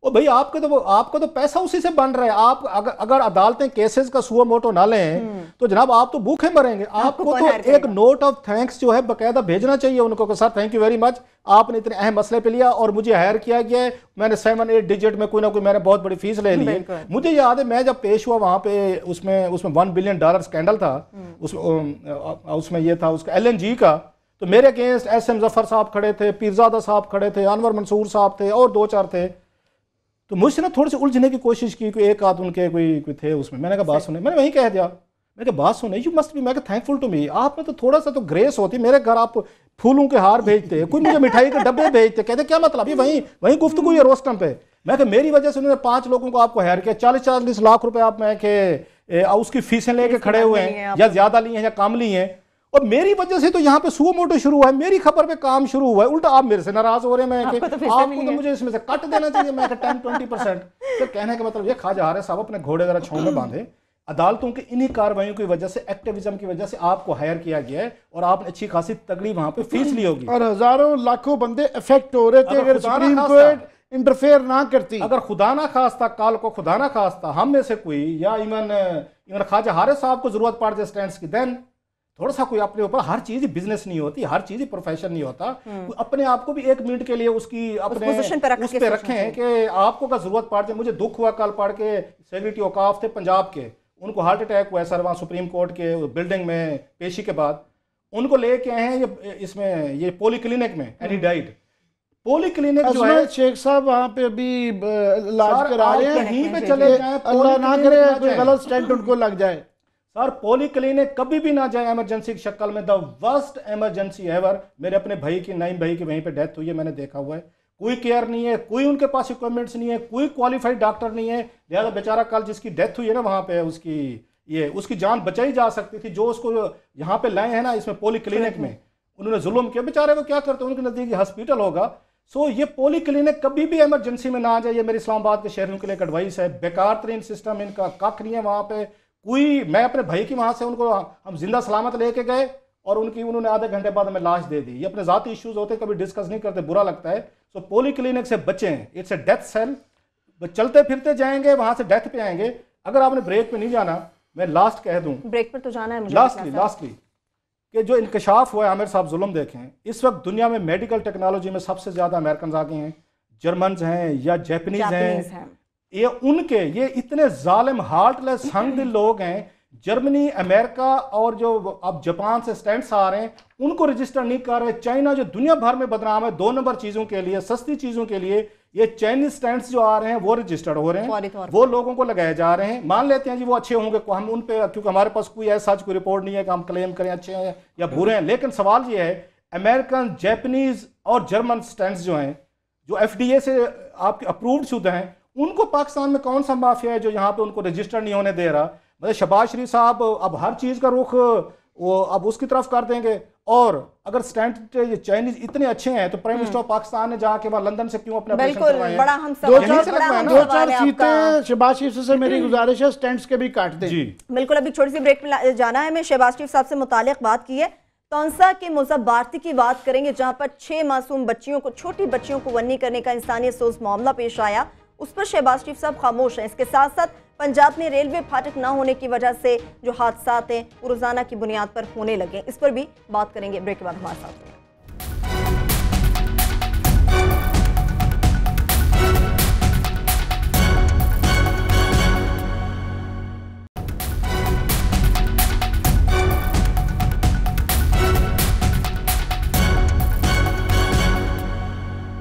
S3: ओ भाई आपका तो पैसा उसी से बन रहा है। आप अगर अदालतें केसेस का सुओ मोटो ना लें तो जनाब आप तो भूखे मरेंगे। आपको तो एक नोट ऑफ थैंक्स जो है बकायदा भेजना चाहिए उनको कि sir thank you very much, आपने इतने अहम मसले पे लिया और मुझे हायर किया गया है, मैंने 7-8 डिजिट में कोई ना कोई मैंने बहुत बड़ी फीस ले ली है। मुझे याद है मैं जब पेश हुआ वहां पे उसमें $1 बिलियन स्कैंडल था, उसमें ये था उसका LNG का, तो मेरे अगेंस्ट SM जफर साहब खड़े थे, पीरजादा साहब खड़े थे, अनवर मंसूर साहब थे और 2-4 थे। तो मुझसे ना थोड़ी सी उलझने की कोशिश की, कोई एक आध उनके कोई थे उसमें। मैंने कहा बात सुने, मैंने वही कह दिया, मैंने कहा बात सुने, यू मस्ट बी, मैं थैंकफुल टू मी, आप में तो थोड़ा सा तो ग्रेस होती। मेरे घर आप फूलों के हार भेजते, कोई मुझे मिठाई के डब्बे भेजते, कहते क्या मतलब, ये वही गुफ्तगू है रोस्टम पे। मैं कहा मेरी वजह से उन्होंने 5 लोगों को आपको हायर किया, 40-40 लाख रुपए आप मैं के उसकी फीसें लेके खड़े हुए हैं, या ज्यादा ली हैं या कम ली हैं, और मेरी वजह से तो यहाँ पे सुओ मोटो शुरू हुआ है, मेरी खबर पे काम शुरू हुआ है। उल्टा आप मेरे से नाराज हो रहे हैं, मैं आपको तो मुझे इसमें से कट देना चाहिए, मैं 10-20%। तो कहने का मतलब ये ख्वाजा हारिस साहब अपने घोड़े जरा छांव में बांधे। अदालतों की इन्हीं कार्रवाइयों की वजह से, एक्टिविज्म की वजह से आपको हायर किया गया है और आपने अच्छी खासी तगड़ी वहां पे फीस ली होगी
S2: और हजारों लाखों बंदे इफेक्ट हो रहे थे अगर सुप्रीम कोर्ट इंटरफेयर ना करती।
S3: अगर खुदा ना खास्ता काल को खुदा ना खास्ता हम में से कोई या इवन ख्वाजा हारिस साहब को जरूरत पड़ जाए स्टैंड्स की, देन थोड़ा सा कोई अपने ऊपर, हर चीज बिजनेस नहीं होती, हर चीज प्रोफेशन नहीं होता, अपने आप को भी 1 मिनट के लिए उसकी अपने उस पे रखें कि आपको का जरूरत पड़ जाए। मुझे दुख हुआ कल पढ़ के, सेक्रेटरी औकाफ थे पंजाब के, उनको हार्ट अटैक हुआ सर वहाँ सुप्रीम कोर्ट के बिल्डिंग में पेशी के बाद, उनको लेके आए हैं इसमें ये पोली क्लिनिक में, and he died. Polyclinic जो है
S2: शेख साहब वहाँ पे अभी इलाज करा रहे हैं,
S3: कहीं पे चले जाए,
S2: अल्लाह ना करे कोई गलत स्टेंट उनको लग जाए।
S3: सर पोली क्लिनिक कभी भी ना जाए इमरजेंसी की शक्ल में, द वर्स्ट इमरजेंसी एवर। मेरे अपने भाई की, नईम भाई की वहीं पे डेथ हुई है, मैंने देखा हुआ है। कोई केयर नहीं है, कोई उनके पास इक्विपमेंट्स नहीं है, कोई क्वालिफाइड डॉक्टर नहीं है। लिहाजा बेचारा कल जिसकी डेथ हुई है ना वहाँ पे, उसकी जान बचाई जा सकती थी। जो उसको यहाँ पे लाए हैं ना इसमें पोली क्लिनिक में, उन्होंने जुल्म किया। बेचारे को क्या करते हैं, उनके नजदीक हॉस्पिटल होगा। सो ये पोली क्लिनिक कभी भी इमरजेंसी में ना आ जाए, ये मेरी इस्लामाबाद के शहरों के लिए एक एडवाइस है। बेकार तरीन सिस्टम इनका, कख नहीं है वहाँ पे कोई। मैं अपने भाई की वहाँ से उनको हम जिंदा सलामत लेके गए और उन्होंने आधे घंटे बाद हमें लाश दे दी। ये अपने जाती इश्यूज होते कभी डिस्कस नहीं करते, बुरा लगता है। सो पोली क्लिनिक से बचें, इट्स ए डेथ सेल। चलते फिरते जाएंगे वहां से डेथ पे आएंगे। अगर आपने ब्रेक पे नहीं जाना, मैं लास्ट कह दूं,
S1: ब्रेक पर तो जाना है मुझे,
S3: लास्टली कि जो इंकशाफ हुआ है, आमिर साहब जुल्म देखें, इस वक्त दुनिया में मेडिकल टेक्नोलॉजी में सबसे ज्यादा अमेरिकन आगे हैं, जर्मन हैं या जैपनीज हैं। ये इतने जालिम हार्टलेस हंगदिल लोग हैं। जर्मनी, अमेरिका और जो अब जापान से स्टैंड्स आ रहे हैं उनको रजिस्टर नहीं कर रहे। चाइना जो दुनिया भर में बदनाम है 2 नंबर चीजों के लिए, सस्ती चीजों के लिए, ये चाइनीज स्टैंड्स जो आ रहे हैं वो रजिस्टर्ड हो रहे हैं, वो लोगों को लगाए जा रहे हैं। मान लेते हैं जी वो अच्छे होंगे, हम उन पे, क्योंकि हमारे पास कोई ऐसा कोई रिपोर्ट नहीं है कि हम क्लेम करें अच्छे हैं या बुरे हैं। लेकिन सवाल ये है, अमेरिकन, जापानीज और जर्मन स्टैंड्स जो हैं, जो FDA से आपके अप्रूव्ड शुदा हैं, उनको पाकिस्तान में कौन सा माफिया है जो यहाँ पे उनको रजिस्टर नहीं होने दे रहा? मतलब शहबाज शरीफ साहब अब हर चीज का रुख वो अब उसकी तरफ कर देंगे। और अगर स्टैंड चाइनीज इतने अच्छे हैं तो प्राइम मिनिस्टर पाकिस्तान ने जाके वहां लंदन से क्यों अपने ऑपरेशन करवाए?
S1: बड़ा हम
S2: 2-4 सीटें शहबाज शरीफ से मेरी गुजारिश है स्टैंड्स के भी काट दें।
S3: जी
S1: बिल्कुल, अभी छोटी सी ब्रेक में जाना है। मैं शहबाज शरीफ साहब से मुतालिक बात की है, तौंसा के मुज़फ़्फ़र भारती की बात करेंगे, जहां पर 6 मासूम बच्चियों को, छोटी बच्चियों को वन्नी करने का इंसानियत सोज मामला पेश आया, उस पर शहबाज शरीफ साहब खामोश हैं। इसके साथ साथ पंजाब में रेलवे फाटक न होने की वजह से जो हादसात हैं वो रोजाना की बुनियाद पर होने लगे, इस पर भी बात करेंगे। ब्रेक के बाद हमारे साथ हैं।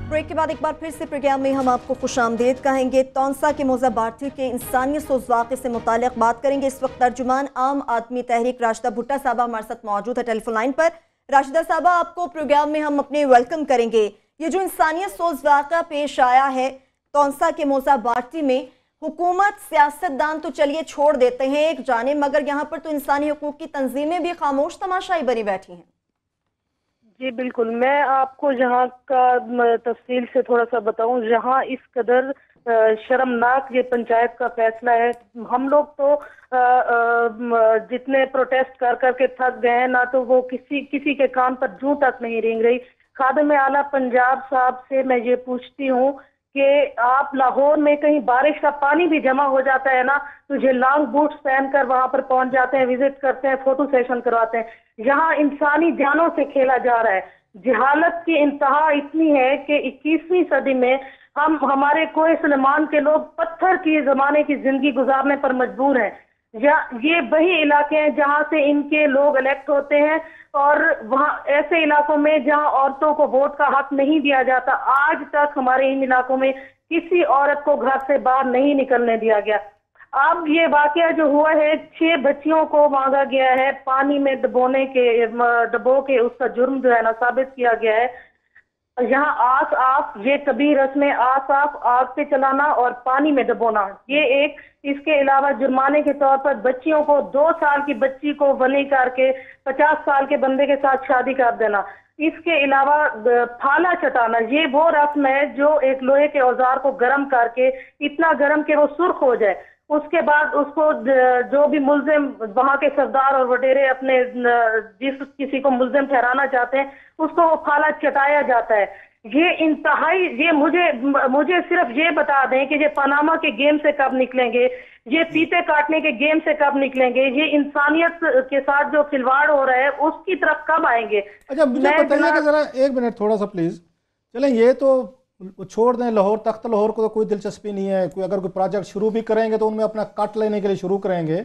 S1: ब्रेक के बाद एक बार फिर से प्रोग्राम में हम आपको खुशामदीद कहेंगे। तौंसा के मुज़फ़्फ़र भारती के इंसानियत सोज़ वाक़े से मुताल्लिक़ बात करेंगे। इस वक्त तर्जुमान आम आदमी तहरीक राशिदा भुट्टा साहबा हमारे साथ मौजूद है टेलीफोन लाइन पर। राशिदा साहबा, आपको प्रोग्राम में हम अपने वेलकम करेंगे। ये जो इंसानियत सोज़ वाक़ा पेश आया है तौंसा के मुज़फ़्फ़र भारती में, हुकूमत, सियासतदान तो चलिए छोड़ देते हैं एक जाने, मगर यहाँ पर तो इंसानी हकूक़ की तंजीमें भी खामोश तमाशाई बनी बैठी हैं।
S4: जी बिल्कुल, मैं आपको यहाँ का तफसील से थोड़ा सा बताऊं। जहाँ इस कदर शर्मनाक ये पंचायत का फैसला है, हम लोग तो जितने प्रोटेस्ट कर करके थक गए हैं ना, तो वो किसी के कान पर जूं तक नहीं रेंग रही। खादिम आला पंजाब साहब से मैं ये पूछती हूँ कि आप लाहौर में कहीं बारिश का पानी भी जमा हो जाता है ना, तो ये लॉन्ग बूट्स पहनकर वहां पर पहुंच जाते हैं, विजिट करते हैं, फोटो सेशन करवाते हैं। यहाँ इंसानी जानों से खेला जा रहा है। जहालत की इंतहा इतनी है कि 21वीं सदी में हमारे कोहे सलेमान के लोग पत्थर की जमाने की जिंदगी गुजारने पर मजबूर हैं। ये वही इलाके हैं जहां से इनके लोग इलेक्ट होते हैं, और वहां ऐसे इलाकों में जहां औरतों को वोट का हक नहीं दिया जाता। आज तक हमारे इन इलाकों में किसी औरत को घर से बाहर नहीं निकलने दिया गया। अब ये वाकया जो हुआ है, 6 बच्चियों को मांगा गया है, पानी में डबो के उसका जुर्म जो है ना साबित किया गया है। यहाँ आस आफ, ये कभी रस्में आस आफ, आग पे चलाना और पानी में डबोना, ये एक। इसके अलावा जुर्माने के तौर पर बच्चियों को 2 साल की बच्ची को बनी करके 50 साल के बंदे के साथ शादी कर देना। इसके अलावा फाला चटाना, ये वो रस्म है जो एक लोहे के औजार को गर्म करके, इतना गर्म कि वो सुर्ख हो जाए, उसके बाद उसको जो भी मुल्जिम वहां के सरदार और वडेरे अपने जिस किसी को मुल्जिम ठहराना चाहते हैं, उसको वो फाला चटाया जाता है। ये इंतहाई, ये मुझे सिर्फ ये बता दें कि ये पनामा के गेम से कब निकलेंगे, ये फीते काटने के गेम से कब निकलेंगे, ये इंसानियत के साथ जो खिलवाड़ हो रहा है उसकी तरफ कब आएंगे।
S3: अच्छा, मुझे बताइए कि जरा 1 मिनट थोड़ा सा प्लीज। चलें, ये तो छोड़ दें, लाहौर तख्त लाहौर को तो कोई दिलचस्पी नहीं है। कोई अगर कोई प्रोजेक्ट शुरू भी करेंगे तो उनमें अपना कट लेने के लिए शुरू करेंगे।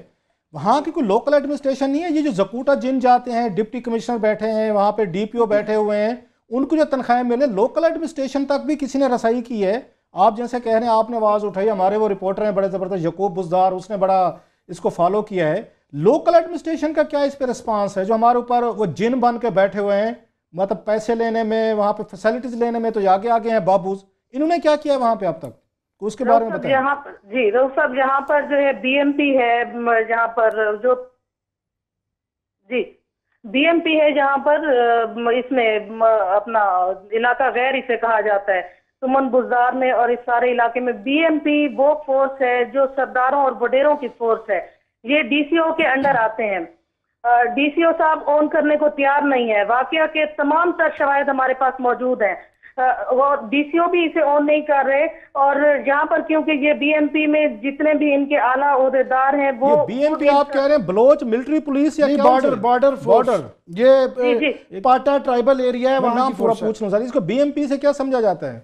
S3: वहाँ की कोई लोकल एडमिनिस्ट्रेशन नहीं है? ये जो जकूटा जिन जाते हैं, डिप्टी कमिश्नर बैठे हैं वहाँ पे, डीपीओ बैठे हुए हैं, उनको जो तनख्वाहें मिले, लोकल एडमिनिस्ट्रेशन तक भी किसी ने रसाई की है? आप जैसे कह रहे हैं, आपने आवाज़ उठाई, हमारे वो रिपोर्टर हैं बड़े ज़बरदस्त, यकूब बुज़दार, उसने बड़ा इसको फॉलो किया है। लोकल एडमिनिस्ट्रेशन का क्या इस पर रिस्पांस है? जो हमारे ऊपर वो जिन बन के बैठे हुए हैं, मतलब पैसे लेने में, वहाँ पे फैसिलिटीज लेने में तो आगे आगे हैं बाबूज, इन्होंने क्या किया वहाँ पे अब तक, उसके बारे में बताइए।
S4: जी साहब, यहाँ पर जो है बीएमपी है, जहाँ पर जो बीएमपी है, जहाँ पर इसमें अपना इलाका गैर इसे कहा जाता है, सुमन बुज़दार में और इस सारे इलाके में बीएमपी वो फोर्स है जो सरदारों और वडेरों की फोर्स है। ये डीसीओ के अंडर आते हैं। डीसीओ साहब ऑन करने को तैयार नहीं है। वाकया के तमाम तर शवाहिद हमारे पास मौजूद हैं, वो डीसीओ भी इसे ऑन नहीं कर रहे। और यहाँ पर क्योंकि ये बीएमपी में जितने भी इनके आला ओहदेदार हैं, वो
S3: बीएमपी आप कह रहे हैं बलोच मिलिट्री पुलिस या
S2: बॉर्डर फोर्स, ये पाटा ट्राइबल एरिया है, वहां
S3: नाम पूरा पूछ लो सर, इसको बीएमपी से क्या समझा जाता है?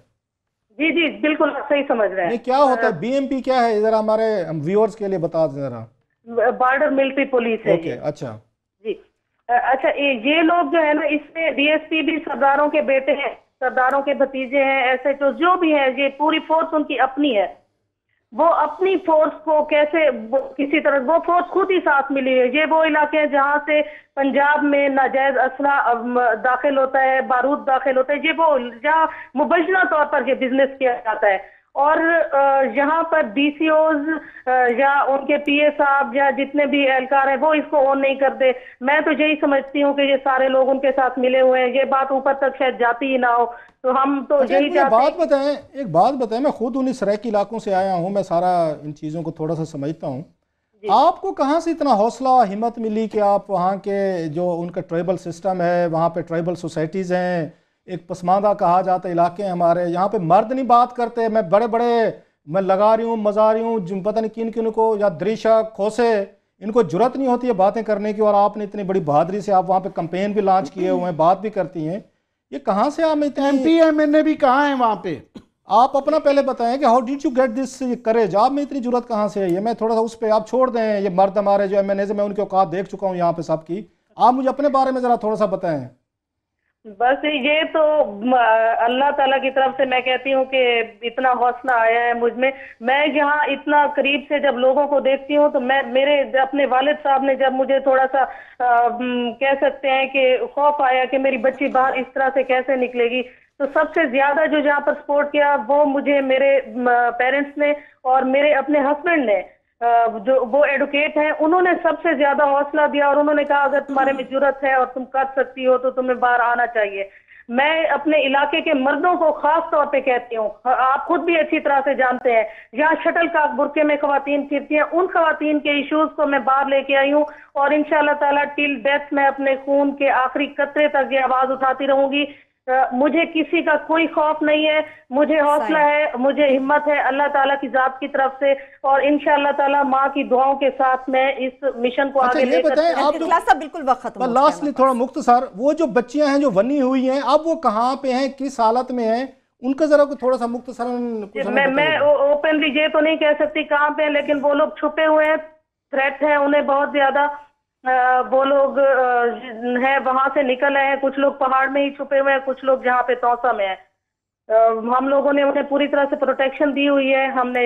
S4: जी बिल्कुल सही समझ रहे हैं।
S3: ये क्या होता है, बीएमपी क्या है, जरा हमारे व्यूअर्स के लिए बता दें जरा।
S4: बॉर्डर मिलिट्री पुलिस है।
S3: ओके, अच्छा
S4: जी, अच्छा, ये लोग जो है ना, इसमें डीएसपी भी सरदारों के बेटे हैं, सरदारों के भतीजे हैं, ऐसे तो जो भी है, ये पूरी फोर्स उनकी अपनी है। वो अपनी फोर्स को कैसे किसी तरह, वो फोर्स खुद ही साथ मिली है। ये वो इलाके हैं जहाँ से पंजाब में नाजायज असला दाखिल होता है, बारूद दाखिल होता है, ये वो जहाँ मुबजना तौर पर ये बिजनेस किया जाता है। और यहाँ पर डीसीओज या उनके पीए साहब या जितने भी एहलकार हैं, वो इसको ऑन नहीं करते। मैं तो यही समझती हूँ कि ये सारे लोग उनके साथ मिले हुए हैं, ये बात ऊपर तक शायद जाती ही ना हो। तो हम तो यही
S3: चाहते हैं। एक बात बताएं, मैं खुद उन्हीं सराइकी इलाकों से आया हूँ, मैं सारा इन चीज़ों को थोड़ा सा समझता हूँ। आपको कहाँ से इतना हौसला हिम्मत मिली कि आप वहाँ के जो उनका ट्राइबल सिस्टम है, वहाँ पे ट्राइबल सोसाइटीज़ हैं, एक पसमानदा कहा जाता है इलाके हैं हमारे, यहाँ पे मर्द नहीं बात करते। मैं मैं लगा रही हूँ, मजा रही हूँ, पता नहीं किन किन को, या दृशा खोसे, इनको जुरत नहीं होती है बातें करने की, और आपने इतनी बड़ी बहादुरी से आप वहाँ पे कैंपेन भी लॉन्च किए हुए हैं, बात भी करती हैं। ये कहाँ से आप इतने
S2: एमपी एमएनए भी कहाँ है वहाँ पे?
S3: आप अपना पहले बताएं कि how did you get this courage, आप में इतनी जुरत कहाँ से है? ये मैं थोड़ा सा उस पर आप छोड़ दें, ये मर्द हमारे जो एमएनए से, मैं उनकी औकात देख चुका हूँ यहाँ पे सबकी। आप मुझे अपने बारे में जरा थोड़ा सा बताएं।
S4: बस ये तो अल्लाह ताला की तरफ से मैं कहती हूँ कि इतना हौसला आया है मुझ में। मैं यहाँ इतना करीब से जब लोगों को देखती हूँ, तो मैं मेरे अपने वालिद साहब ने जब मुझे थोड़ा सा कह सकते हैं कि खौफ आया कि मेरी बच्ची बाहर इस तरह से कैसे निकलेगी, तो सबसे ज्यादा जो जहाँ पर सपोर्ट किया वो मुझे मेरे पेरेंट्स ने और मेरे अपने हस्बैंड ने। जो वो एडवोकेट हैं, उन्होंने सबसे ज्यादा हौसला दिया और उन्होंने कहा अगर तुम्हारे में जुर्रत है और तुम कर सकती हो तो तुम्हें बाहर आना चाहिए। मैं अपने इलाके के मर्दों को खास तौर पे कहती हूँ, आप खुद भी अच्छी तरह से जानते हैं, यहाँ शटलकॉक बुर्के में खवातीन फिरती हैं, उन खवातीन के इश्यूज को मैं बाहर लेके आई हूँ और इंशाल्लाह ताला टिल डेथ मैं अपने खून के आखिरी कतरे तक ये आवाज उठाती रहूंगी। मुझे किसी का कोई खौफ नहीं है, मुझे हौसला है, मुझे हिम्मत है अल्लाह ताला की जात की तरफ से और इंशाल्लाह ताला माँ की दुआओं के साथ मैं इस मिशन को आगे लेकर
S3: आप
S1: बिल्कुल वक्त खत्म हो गया।
S3: लास्टली थोड़ा मुख्तसर, वो जो बच्चियां हैं जो बनी हुई हैं अब वो कहाँ पे हैं, किस हालत में हैं, उनका जरा थोड़ा सा मुख्तसरन
S4: मैं ओपनली ये तो नहीं कह सकती कहाँ पे हैं, लेकिन वो लोग छुपे हुए हैं, थ्रेट है उन्हें बहुत ज्यादा। वो लोग है वहां से निकल आए हैं, कुछ लोग पहाड़ में ही छुपे हुए हैं, कुछ लोग जहाँ पे तौसा में है। हम लोगों ने उन्हें पूरी तरह से प्रोटेक्शन दी हुई है। हमने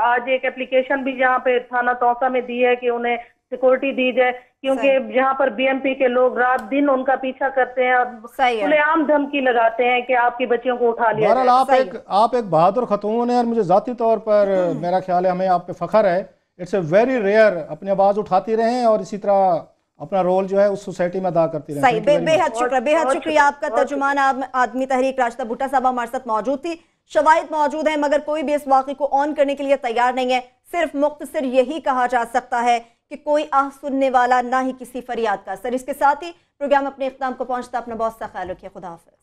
S4: आज एक एप्लीकेशन भी जहाँ पे थाना तौसा में दी है कि उन्हें सिक्योरिटी दी जाए, क्योंकि जहाँ पर बीएमपी के लोग रात दिन उनका पीछा करते हैं और खुलेआम धमकी लगाते हैं कि आपकी बच्चियों को उठा लिया जाए।
S3: आप एक बहादुर खतून है और मुझे जाती तौर पर मेरा ख्याल है हमें आप पे फख्र है। इट्स ए वेरी रेयर, अपनी आवाज़ उठाती रहें और इसी तरह अपना रोल जो है उस सोसाइटी में अदा करती रहें।
S1: सही, बेहद शुक्रिया आपका। तर्जुमान आदमी तहरीक राशिदा भुट्टा साहब हमारे साथ मौजूद थी। शवाहिद मौजूद हैं मगर कोई भी इस वाक़े को ऑन करने के लिए तैयार नहीं है। सिर्फ मुख्तसर यही कहा जा सकता है कि कोई आह सुनने वाला ना ही किसी फरियाद का असर। इसके साथ ही प्रोग्राम अपने इख्तिताम को पहुंचता। अपना बहुत सा ख्याल रखिए। खुदा हाफिज़।